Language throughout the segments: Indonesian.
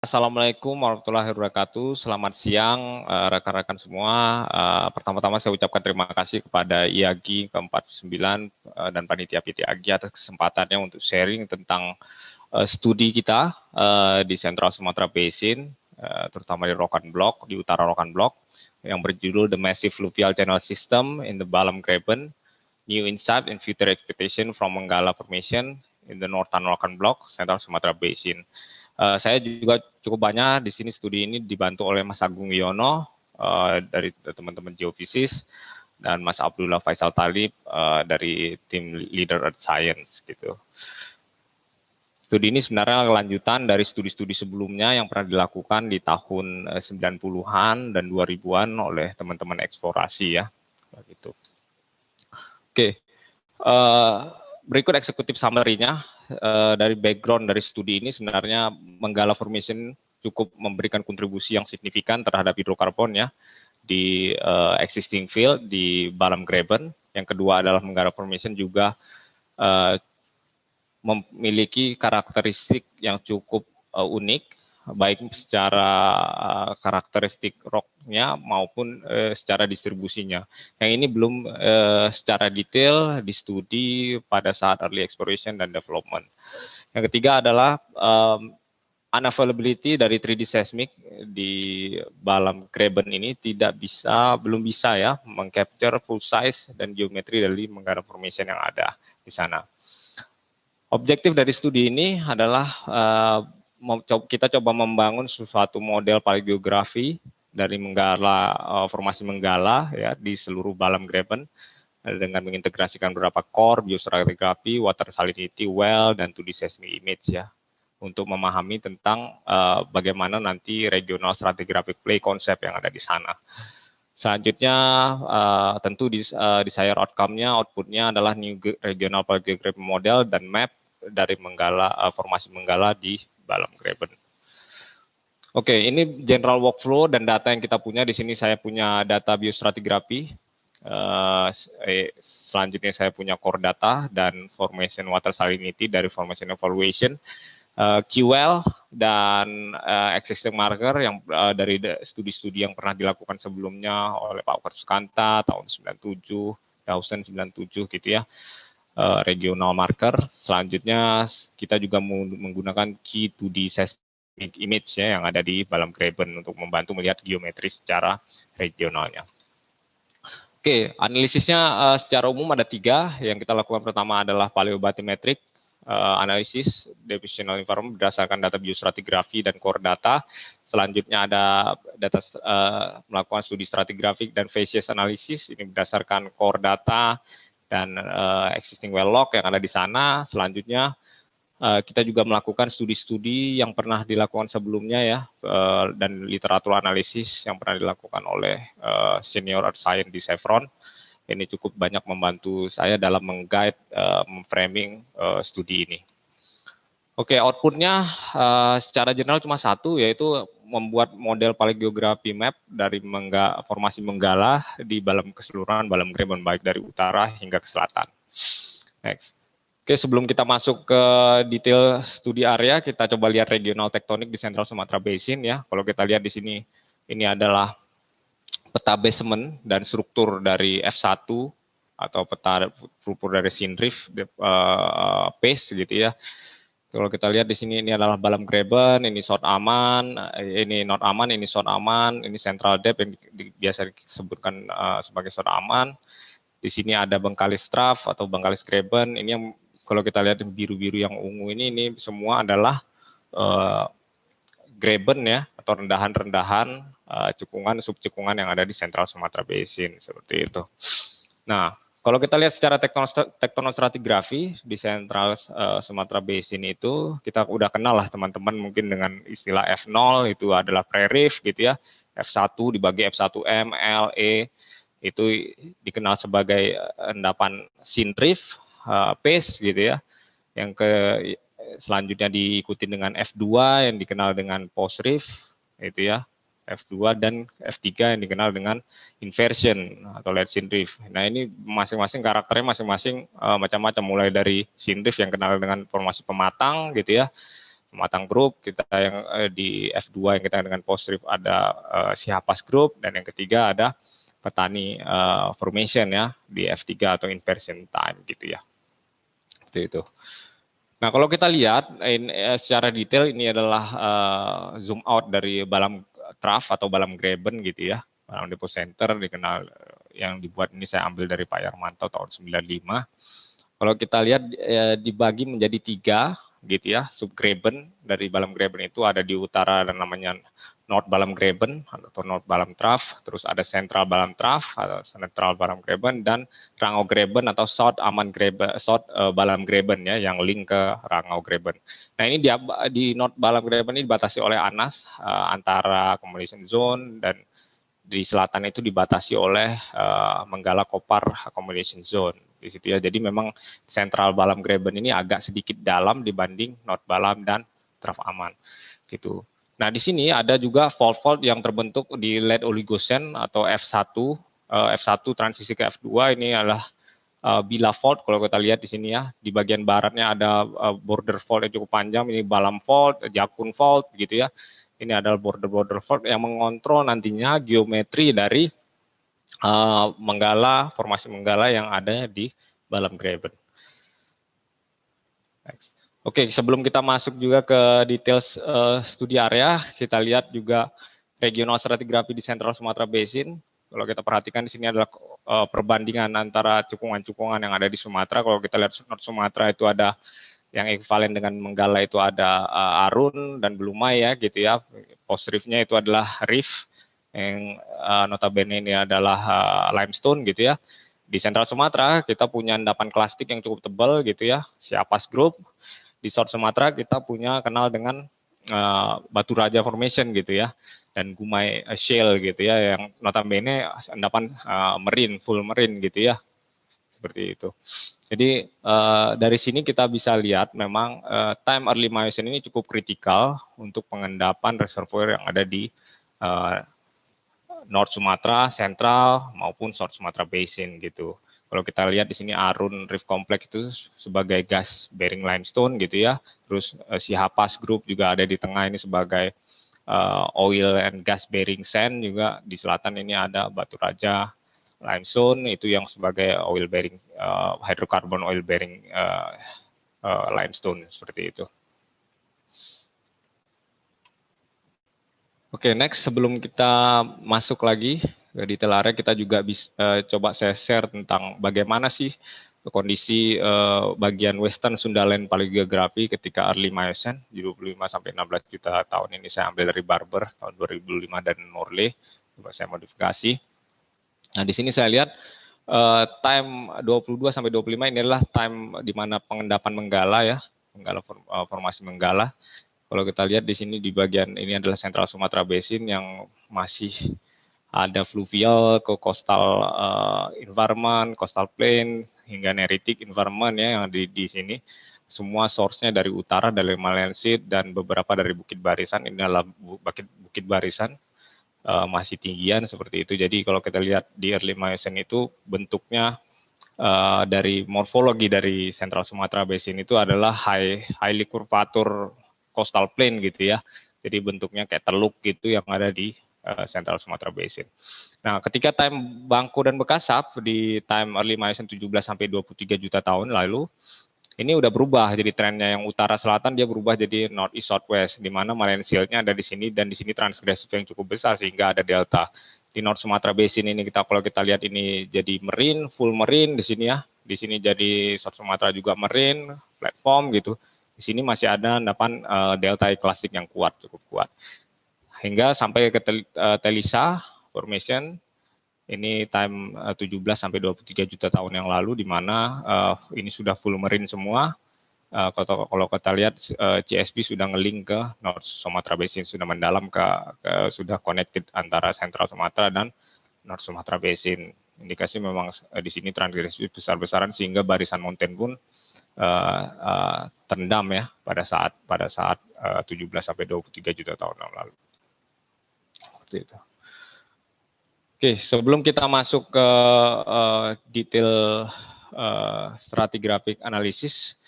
Assalamualaikum warahmatullahi wabarakatuh. Selamat siang rekan-rekan semua. Pertama-tama saya ucapkan terima kasih kepada IAGI ke-49 dan Panitia PTAGI atas kesempatannya untuk sharing tentang studi kita di Central Sumatera Basin, terutama di Rokan Block, di utara Rokan Block, yang berjudul The Massive Fluvial Channel System in the Balam Graben, New Insight and Future Expectation from Menggala Formation in the Northern Rokan Block, Central Sumatera Basin. Saya juga cukup banyak di sini studi ini dibantu oleh Mas Agung Wiono dari teman-teman geofisis dan Mas Abdullah Faisal Talib dari tim Leader Earth Science gitu. Studi ini sebenarnya lanjutan dari studi-studi sebelumnya yang pernah dilakukan di tahun 90-an dan 2000-an oleh teman-teman eksplorasi ya. Gitu. Oke, berikut eksekutif summary-nya. Dari background dari studi ini sebenarnya Menggala Formation cukup memberikan kontribusi yang signifikan terhadap hidrokarbon ya di existing field di Balam Graben. Yang kedua adalah Menggala Formation juga memiliki karakteristik yang cukup unik, baik secara karakteristik rocknya maupun secara distribusinya. Yang ini belum secara detail di-studi pada saat early exploration dan development. Yang ketiga adalah unavailability dari 3D seismic di Balam Graben ini belum bisa ya mengcapture full size dan geometri dari Menggala Formation yang ada di sana. Objektif dari studi ini adalah kita coba membangun suatu model paleogeografi dari Menggala, formasi Menggala ya di seluruh Balam Graben dengan mengintegrasikan beberapa core, biostratigraphy, water salinity, well, dan 2D seismic image ya untuk memahami tentang bagaimana nanti regional stratigraphic play konsep yang ada di sana. Selanjutnya tentu desired outcome-nya, output-nya adalah new regional paleogeography model dan map dari Menggala, formasi Menggala di Balam Graben. Oke, ini general workflow dan data yang kita punya. Di sini saya punya data biostratigraphy. Selanjutnya saya punya core data dan formation water salinity dari formation evaluation. QL dan existing marker yang dari studi-studi yang pernah dilakukan sebelumnya oleh Pak Ukar Sukanta tahun 97, Dawson 97 gitu ya. Regional marker. Selanjutnya kita juga menggunakan key 2D seismic image ya yang ada di Balam Graben untuk membantu melihat geometri secara regionalnya. Oke, analisisnya secara umum ada 3. Yang kita lakukan pertama adalah paleobathymetric analisis divisional environment berdasarkan data biostratigrafi dan core data. Selanjutnya ada data melakukan studi stratigrafik dan facies analysis ini berdasarkan core data dan existing well log yang ada di sana. Selanjutnya kita juga melakukan studi-studi yang pernah dilakukan sebelumnya ya dan literatur analisis yang pernah dilakukan oleh senior earth science di Chevron. Ini cukup banyak membantu saya dalam meng-guide, memframing studi ini. Oke, outputnya secara general cuma satu, yaitu membuat model paleogeografi map dari formasi Menggala di Balam keseluruhan Balam Graben, baik dari utara hingga ke selatan. Next. Oke, sebelum kita masuk ke detail studi area, kita coba lihat regional tektonik di Central Sumatera Basin ya. Kalau kita lihat di sini, ini adalah peta basement dan struktur dari F1 atau peta struktur dari Sindrif, PACE gitu ya. Kalau kita lihat di sini ini adalah Balam Graben, ini South Aman, ini North Aman, ini South Aman, ini Central Depth yang biasa disebutkan sebagai South Aman. Di sini ada Bengkalis Trough atau Bengkalis Graben. Ini yang kalau kita lihat biru-biru yang ungu ini semua adalah graben ya atau rendahan-rendahan cekungan subcekungan yang ada di Central Sumatera Basin seperti itu. Nah, kalau kita lihat secara tektonostratigrafi di Central Sumatera Basin itu kita udah kenal lah teman-teman mungkin dengan istilah F0 itu adalah pre-reef gitu ya. F1 dibagi F1M, L, E itu dikenal sebagai endapan Sindrif, PACE gitu ya. Yang selanjutnya diikuti dengan F2 yang dikenal dengan post-reef itu ya. F2 dan F3 yang dikenal dengan inversion atau lead Sindrif. Nah ini masing-masing karakternya masing-masing macam-macam mulai dari Sindrif yang kenal dengan formasi pematang gitu ya, Pematang Group, kita yang di F2 yang kita dengan Post Reef ada Sihapas Group, dan yang ketiga ada Petani Formation ya di F3 atau Inversion Time gitu ya. Seperti itu. Nah, kalau kita lihat secara detail ini adalah zoom out dari Balam Trough atau Balam Graben gitu ya. Balam Depot Center dikenal yang dibuat ini saya ambil dari Pak Yarmanto tahun 95. Kalau kita lihat dibagi menjadi 3 gitu ya, sub Graben. Dari Balam Graben itu ada di utara dan namanya North Balam Graben atau North Balam Trough, terus ada Central Balam Trough atau Central Balam Graben, dan Rangau Graben atau South Aman Graben, South Balam Graben ya, yang link ke Rangau Graben. Nah, ini di North Balam Graben ini dibatasi oleh Anas antara accommodation zone, dan di selatan itu dibatasi oleh Menggala Kopar accommodation zone di situ ya. Jadi memang Central Balam Graben ini agak sedikit dalam dibanding North Balam dan Trough Aman gitu. Nah, di sini ada juga fault-fault yang terbentuk di Late Oligocene atau F1, F1 transisi ke F2 ini adalah Bila Fault. Kalau kita lihat di sini ya, di bagian baratnya ada border fault yang cukup panjang, ini Balam Fault, Jakun Fault gitu ya. Ini adalah border fault yang mengontrol nantinya geometri dari Menggala, formasi Menggala yang ada di Balam Graben. Oke, sebelum kita masuk juga ke details studi area, kita lihat juga regional stratigraphy di Central Sumatera Basin. Kalau kita perhatikan di sini adalah perbandingan antara cekungan-cekungan yang ada di Sumatera. Kalau kita lihat North Sumatera itu ada yang ekuivalen dengan Menggala itu ada Arun dan Belumai ya gitu ya. Post reef-nya itu adalah reef yang notabene ini adalah limestone gitu ya. Di Central Sumatera kita punya endapan klastik yang cukup tebal gitu ya, Siapas Group. Di South Sumatera kita punya kenal dengan Batu Raja Formation gitu ya, dan Gumai Shale gitu ya, yang notabene endapan marine, full marine gitu ya, seperti itu. Jadi dari sini kita bisa lihat memang time early Miocene ini cukup kritikal untuk pengendapan reservoir yang ada di North Sumatera, Central maupun South Sumatera Basin gitu. Kalau kita lihat di sini Arun Reef Complex itu sebagai gas bearing limestone gitu ya. Terus Sihapas Group juga ada di tengah ini sebagai oil and gas bearing sand, juga di selatan ini ada Batu Raja limestone itu yang sebagai oil bearing hydrocarbon oil bearing limestone seperti itu. Oke, next sebelum kita masuk lagi ke detail area, kita juga bisa coba saya share tentang bagaimana sih kondisi bagian Western Sundaland Paleogeografi ketika early Miocene di 25 sampai 16 juta tahun ini. Saya ambil dari Barber tahun 2005 dan Morley, coba saya modifikasi. Nah, di sini saya lihat time 22 sampai 25 ini adalah time di mana pengendapan Menggala ya, formasi Menggala. Kalau kita lihat di sini di bagian ini adalah Central Sumatera Basin yang masih ada fluvial ke coastal environment, coastal plain hingga neritic environment ya yang di sini. Semua source-nya dari utara, dari Malensit dan beberapa dari Bukit Barisan. Ini adalah Bukit Barisan masih tinggian seperti itu. Jadi kalau kita lihat di early Miocene itu bentuknya dari morfologi dari Central Sumatera Basin itu adalah highly curvature coastal plain gitu ya. Jadi bentuknya kayak teluk gitu yang ada di Central Sumatera Basin. Nah, ketika time Bangko dan Bekasap di time early Miocene 17 sampai 23 juta tahun lalu, ini udah berubah. Jadi trennya yang utara selatan dia berubah jadi north east southwest, di mana marine shield-nya ada di sini dan di sini transgresif yang cukup besar sehingga ada delta. Di North Sumatera Basin ini kalau kita lihat ini jadi marine, full marine di sini ya. Di sini jadi South Sumatera juga marine, platform gitu. Di sini masih ada endapan delta klasik yang kuat, cukup kuat. Hingga sampai ke Telisa Formation, ini time 17 sampai 23 juta tahun yang lalu, di mana ini sudah full marine semua. Kalau kita lihat CSB sudah ngeling ke North Sumatera Basin, sudah mendalam sudah connected antara Central Sumatera dan North Sumatera Basin. Indikasi memang di sini transgresif besar-besaran sehingga barisan mountain pun terendam ya pada saat 17 sampai 23 juta tahun yang lalu. Seperti itu. Oke, sebelum kita masuk ke detail stratigraphic analysis,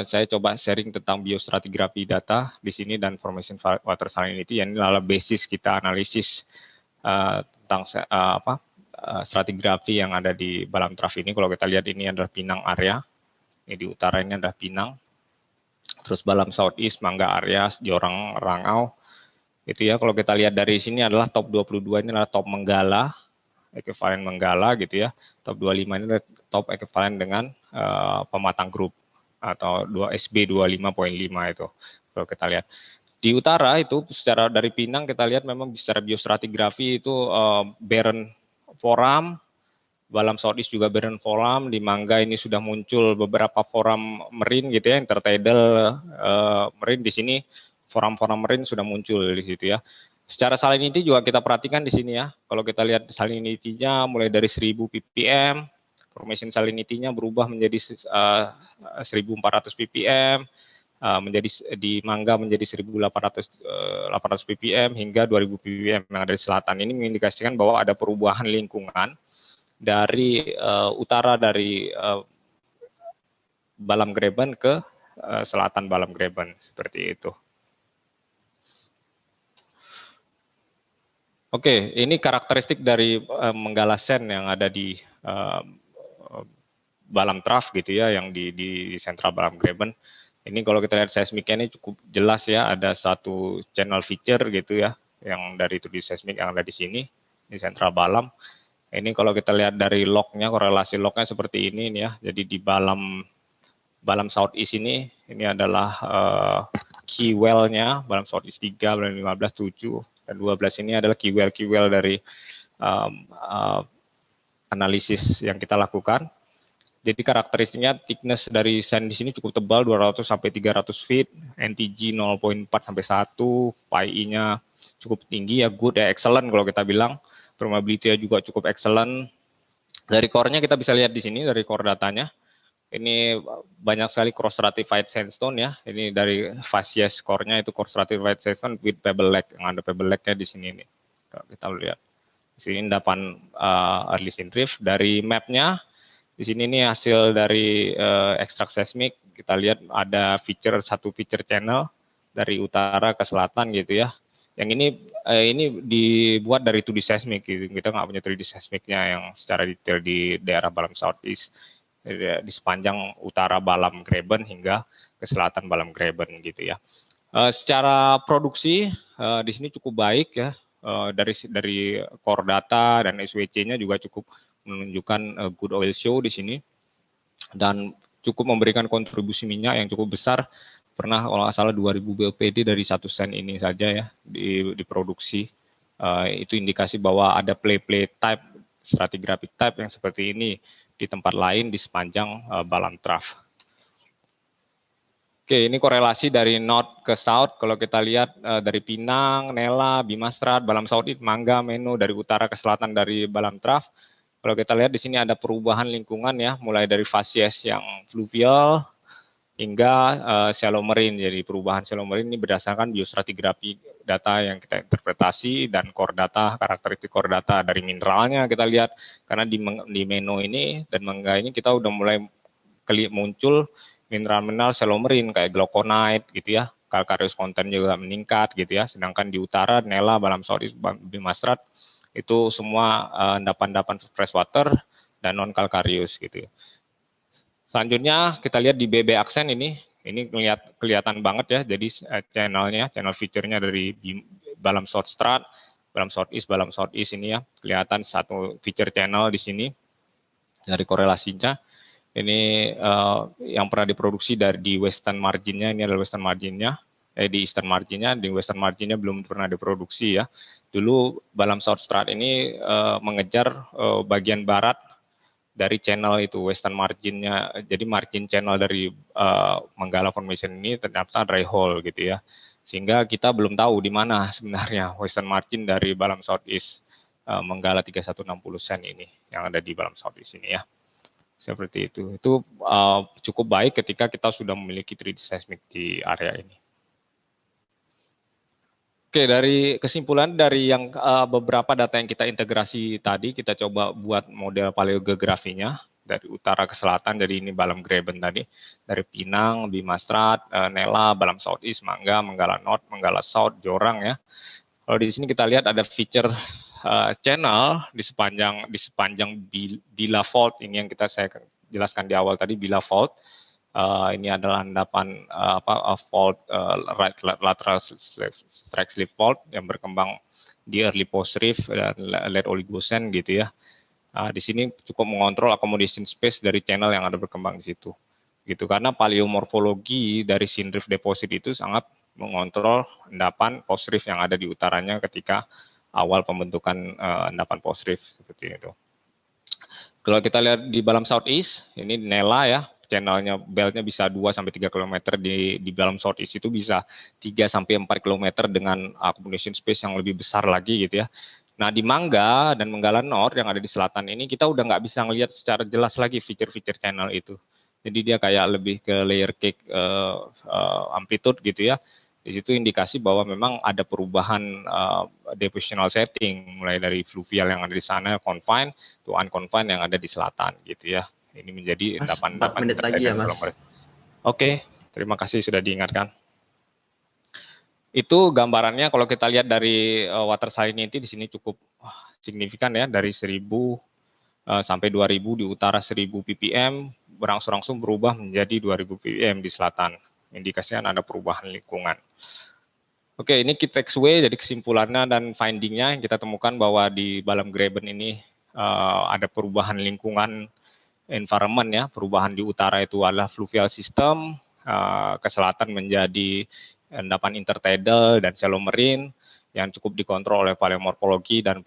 Saya coba sharing tentang biostratigraphy data di sini dan formation water salinity, yang ini adalah basis kita analisis tentang stratigrafi yang ada di Balam Trough ini. Kalau kita lihat ini adalah Pinang area, ini di utara ini adalah Pinang, terus Balam Southeast, Mangga area, Jorang, Rangau, itu ya. Kalau kita lihat dari sini adalah top 22 ini adalah top Menggala, ekuivalen Menggala gitu ya. Top 25 ini adalah top ekuivalen dengan Pematang Group atau 2SB 25.5 itu. Kalau kita lihat di utara itu secara dari Pinang kita lihat memang secara biostratigrafi itu barren forum, Balam Southeast juga barren forum, di Mangga ini sudah muncul beberapa forum marine gitu ya, intertidal marine. Di sini forum-forum marine sudah muncul di situ ya. Secara salinity juga kita perhatikan di sini ya. Kalau kita lihat salinity-nya mulai dari 1000 ppm, formation salinity-nya berubah menjadi 1400 ppm, menjadi di Mangga menjadi 1800 ppm hingga 2000 ppm yang ada di selatan. Ini mengindikasikan bahwa ada perubahan lingkungan dari utara dari Balam Greben ke selatan Balam Greben, seperti itu. Oke, ini karakteristik dari Menggala Sen yang ada di Balam Trough gitu ya, yang di sentral Balam Greben. Ini kalau kita lihat seismiknya ini cukup jelas ya, ada satu channel feature gitu ya, yang dari 2D seismik yang ada di sini, di sentral Balam. Ini kalau kita lihat dari lognya, korelasi lognya seperti ini ya. Jadi di Balam Southeast ini adalah key well-nya, Balam Southeast 3, Balam 15, 7, dan 12 ini adalah key well dari analisis yang kita lakukan. Jadi karakteristiknya thickness dari sand di sini cukup tebal, 200 sampai 300 feet, NTG 0.4 sampai 1, PI-nya cukup tinggi ya, good ya, excellent kalau kita bilang. Permeability-nya juga cukup excellent. Dari core-nya kita bisa lihat di sini, dari core datanya. Ini banyak sekali cross stratified sandstone ya. Ini dari facies core-nya itu cross stratified sandstone with pebble lag, yang ada pebble lag-nya di sini nih. Kalau kita lihat. Di sini endapan early drift. Dari map-nya, di sini nih hasil dari ekstrak seismik. Kita lihat ada satu feature channel dari utara ke selatan gitu ya. Yang ini dibuat dari 2D seismik gitu. Kita nggak punya 3D seismiknya yang secara detail di daerah Balam Southeast, di sepanjang utara Balam Greben hingga ke selatan Balam Greben gitu ya. Secara produksi di sini cukup baik ya, dari core data dan SWC-nya juga cukup menunjukkan good oil show di sini, dan cukup memberikan kontribusi minyak yang cukup besar. Pernah kalau nggak salah 2000 BPD dari 1 sen ini saja ya diproduksi. Itu indikasi bahwa ada play type, stratigraphic type yang seperti ini di tempat lain di sepanjang Balam Trough. Oke, ini korelasi dari north ke south. Kalau kita lihat dari Pinang, Nela, Bimastrat, Balam Southeast, Mangga, Meno, dari utara ke selatan dari Balam Trough. Kalau kita lihat di sini ada perubahan lingkungan ya, mulai dari facies yang fluvial hingga shallow marine. Jadi perubahan shallow marine ini berdasarkan biostratigrafi data yang kita interpretasi dan core data, karakteristik core data dari mineralnya kita lihat. Karena di Meno ini dan Mangga ini kita udah mulai muncul mineral-mineral shallow marine kayak glauconite gitu ya, calcareous content juga meningkat gitu ya. Sedangkan di utara Nela, Balam Southeast, Bimastrat itu semua endapan-endapan freshwater dan non calcareous gitu. Selanjutnya kita lihat di BB Aksen ini kelihatan banget ya. Jadi channel feature-nya dari Balam South Strat, Balam Southeast ini ya, kelihatan satu feature channel di sini dari korelasinya. Ini yang pernah diproduksi di western marginnya, ini adalah western marginnya, di eastern marginnya, di western marginnya belum pernah diproduksi ya. Dulu Balam South Strat ini mengejar bagian barat dari channel itu, western marginnya. Jadi margin channel dari Menggala Formation ini ternyata dry hole gitu ya. Sehingga kita belum tahu di mana sebenarnya western margin dari Balam Southeast Menggala 3160 sen ini, yang ada di Balam Southeast ini ya. Seperti itu. Itu cukup baik ketika kita sudah memiliki 3D seismik di area ini. Oke, dari kesimpulan dari yang beberapa data yang kita integrasi tadi, kita coba buat model paleogeografinya dari utara ke selatan. Jadi ini Balam Graben tadi, dari Pinang, Bima Strat, Nela, Balam Southeast, Mangga, Menggala North, Menggala South, Jorang ya. Kalau di sini kita lihat ada feature channel di sepanjang Bila Fault ini yang saya jelaskan di awal tadi, Bila Fault. Ini adalah endapan fault right lateral strike slip fault yang berkembang di early post reef dan late Oligocene gitu ya. Di sini cukup mengontrol accommodation space dari channel yang ada berkembang di situ. Gitu, karena paleomorfologi dari syn reef deposit itu sangat mengontrol endapan post reef yang ada di utaranya ketika awal pembentukan endapan post reef seperti itu. Kalau kita lihat di Balam Southeast, ini Nela ya, channelnya beltnya bisa 2-3 km di Balam Southeast itu bisa 3-4 km dengan accommodation space yang lebih besar lagi gitu ya. Nah di Mangga dan Menggala North yang ada di selatan ini kita udah nggak bisa ngelihat secara jelas lagi fitur-fitur channel itu. Jadi dia kayak lebih ke layer cake amplitude gitu ya. Di situ indikasi bahwa memang ada perubahan depositional setting mulai dari fluvial yang ada di sana confined to unconfined yang ada di selatan gitu ya. Ini menjadi Mas, 4 endapan menit lagi ya Mas. Oke, terima kasih sudah diingatkan. Itu gambarannya kalau kita lihat dari water salinity di sini cukup signifikan ya, dari 1000 sampai 2000 di utara 1000 ppm, berangsur-angsur berubah menjadi 2000 ppm di selatan. Indikasinya ada perubahan lingkungan. Oke, ini key takeaway, jadi kesimpulannya dan findingnya yang kita temukan bahwa di Balam Graben ini ada perubahan lingkungan environment ya, perubahan di utara itu adalah fluvial system, ke selatan menjadi endapan intertidal dan shallow marine yang cukup dikontrol oleh paleomorfologi dan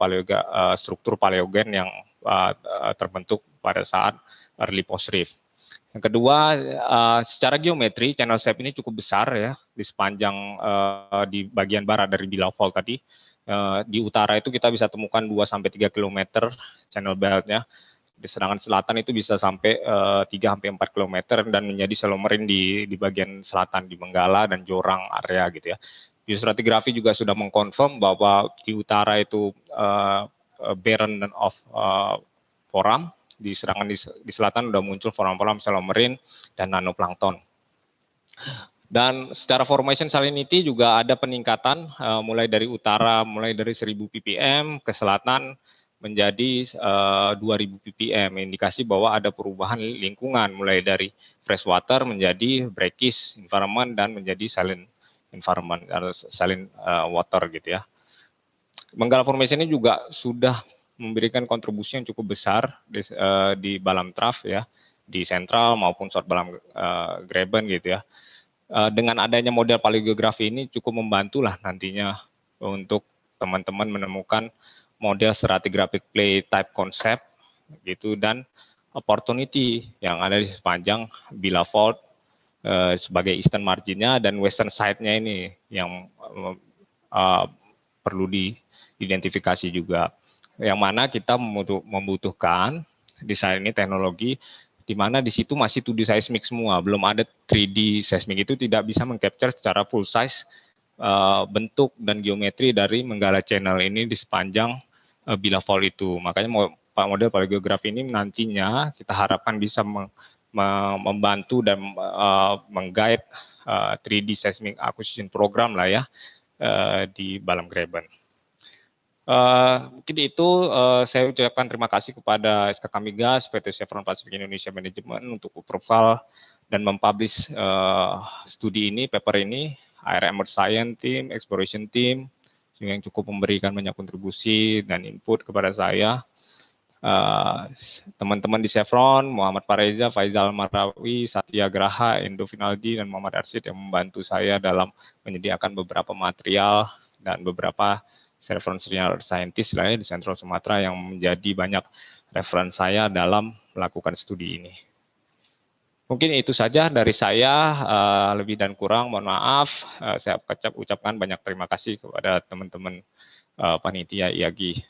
struktur paleogen yang terbentuk pada saat early post reef. Yang kedua, secara geometri channel shape ini cukup besar ya di sepanjang di bagian barat dari Bila Fault tadi. Di utara itu kita bisa temukan 2-3 km channel beltnya. Sedangkan selatan itu bisa sampai 3-4 km dan menjadi shallow marine di bagian selatan di Menggala dan Jorang area gitu ya. Geostratigraphy juga sudah mengkonfirm bahwa di utara itu barren of foram, sedangkan di selatan sudah muncul foram-foram shallow marine dan nanoplankton. Dan secara formation salinity juga ada peningkatan mulai dari utara, mulai dari 1000 ppm ke selatan menjadi 2000 ppm, indikasi bahwa ada perubahan lingkungan mulai dari freshwater menjadi brackish environment dan menjadi saline environment atau saline water gitu ya. Menggala formation ini juga sudah memberikan kontribusi yang cukup besar di Balam Trough ya, di Central maupun South Balam Graben gitu ya. Dengan adanya model paleogeografi ini cukup membantulah nantinya untuk teman-teman menemukan model stratigraphic play type concept gitu dan opportunity yang ada di sepanjang Bila Fault sebagai eastern marginnya dan western side-nya ini yang perlu diidentifikasi juga. Yang mana kita membutuhkan desain ini teknologi di mana di situ masih 2D seismik semua, belum ada 3D seismik, itu tidak bisa mengcapture secara full size bentuk dan geometri dari Menggala Channel ini di sepanjang Bila Fault itu. Makanya model paleogeografi ini nantinya kita harapkan bisa membantu dan mengguide 3D seismic acquisition program lah ya di Balam Graben. Mungkin itu saya ucapkan terima kasih kepada SKK Migas, PT Chevron Pacific Indonesia Management untuk approval dan mempublish studi ini, paper ini, ARM Earth Science Team, Exploration Team, yang cukup memberikan banyak kontribusi dan input kepada saya. Teman-teman di Chevron, Muhammad Fareza, Faizal Marawi, Satya Graha, Endo Finaldi, dan Muhammad Arsyid yang membantu saya dalam menyediakan beberapa material dan beberapa Chevron Senior Scientist lah ya di Sentral Sumatera yang menjadi banyak referensi saya dalam melakukan studi ini. Mungkin itu saja dari saya, lebih dan kurang mohon maaf. Saya ucapkan banyak terima kasih kepada teman-teman panitia IAGI.